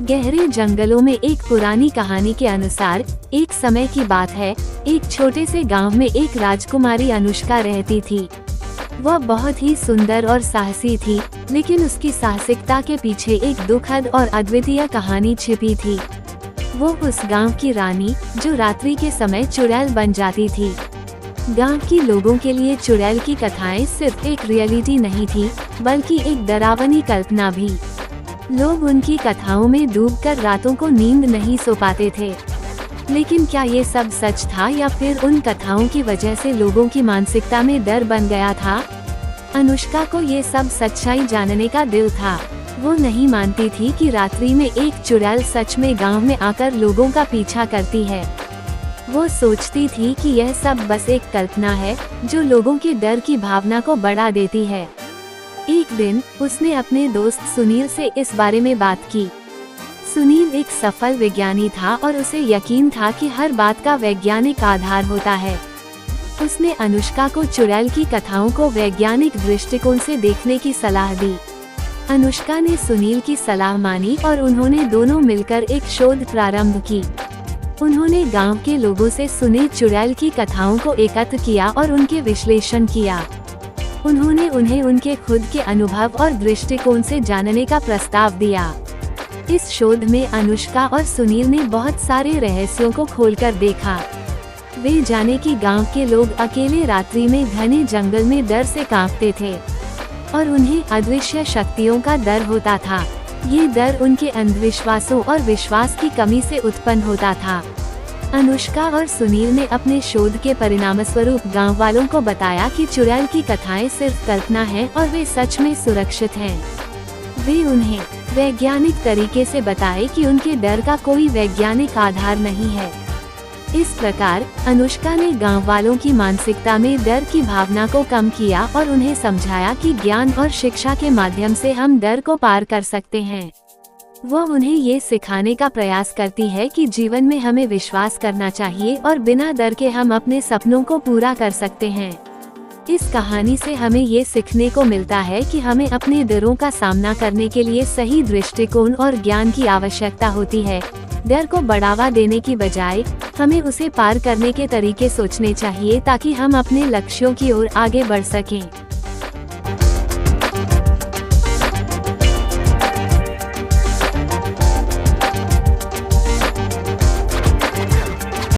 गहरे जंगलों में एक पुरानी कहानी के अनुसार एक समय की बात है, एक छोटे से गांव में एक राजकुमारी अनुष्का रहती थी। वह बहुत ही सुंदर और साहसी थी, लेकिन उसकी साहसिकता के पीछे एक दुखद और अद्वितीय कहानी छिपी थी। वो उस गांव की रानी, जो रात्रि के समय चुड़ैल बन जाती थी। गांव के लोगों के लिए चुड़ैल की कथाएं सिर्फ एक रियलिटी नहीं थी, बल्कि एक डरावनी कल्पना भी। लोग उनकी कथाओं में डूबकर रातों को नींद नहीं सो पाते थे। लेकिन क्या ये सब सच था, या फिर उन कथाओं की वजह से लोगों की मानसिकता में डर बन गया था? अनुष्का को ये सब सच्चाई जानने का दिल था। वो नहीं मानती थी कि रात्रि में एक चुड़ैल सच में गांव में आकर लोगों का पीछा करती है। वो सोचती थी कि यह सब बस एक कल्पना है, जो लोगों के डर की भावना को बढ़ा देती है। एक दिन उसने अपने दोस्त सुनील से इस बारे में बात की। सुनील एक सफल विज्ञानी था और उसे यकीन था कि हर बात का वैज्ञानिक आधार होता है। उसने अनुष्का को चुड़ैल की कथाओं को वैज्ञानिक दृष्टिकोण से देखने की सलाह दी। अनुष्का ने सुनील की सलाह मानी और उन्होंने दोनों मिलकर एक शोध प्रारंभ की। उन्होंने गांव के लोगों से सुने चुड़ैल की कथाओं को एकत्र किया और उनके विश्लेषण किया। उन्होंने उन्हें उनके खुद के अनुभव और दृष्टिकोण से जानने का प्रस्ताव दिया। इस शोध में अनुष्का और सुनील ने बहुत सारे रहस्यों को खोलकर देखा। वे जाने कि गांव के लोग अकेले रात्रि में घने जंगल में डर से कांपते थे और उन्हें अदृश्य शक्तियों का डर होता था। ये डर उनके अंधविश्वासों और विश्वास की कमी से उत्पन्न होता था। अनुष्का और सुनील ने अपने शोध के परिणामस्वरूप गांव वालों को बताया कि चुड़ैल की कथाएं सिर्फ कल्पना हैं और वे सच में सुरक्षित हैं। वे उन्हें वैज्ञानिक तरीके से बताए कि उनके डर का कोई वैज्ञानिक आधार नहीं है। इस प्रकार अनुष्का ने गांव वालों की मानसिकता में डर की भावना को कम किया और उन्हें समझाया कि ज्ञान और शिक्षा के माध्यम से हम डर को पार कर सकते हैं। वह उन्हें ये सिखाने का प्रयास करती है कि जीवन में हमें विश्वास करना चाहिए और बिना डर के हम अपने सपनों को पूरा कर सकते हैं। इस कहानी से हमें ये सीखने को मिलता है कि हमें अपने डरों का सामना करने के लिए सही दृष्टिकोण और ज्ञान की आवश्यकता होती है। डर को बढ़ावा देने की बजाय हमें उसे पार करने के तरीके सोचने चाहिए, ताकि हम अपने लक्ष्यों की ओर आगे बढ़ सकें।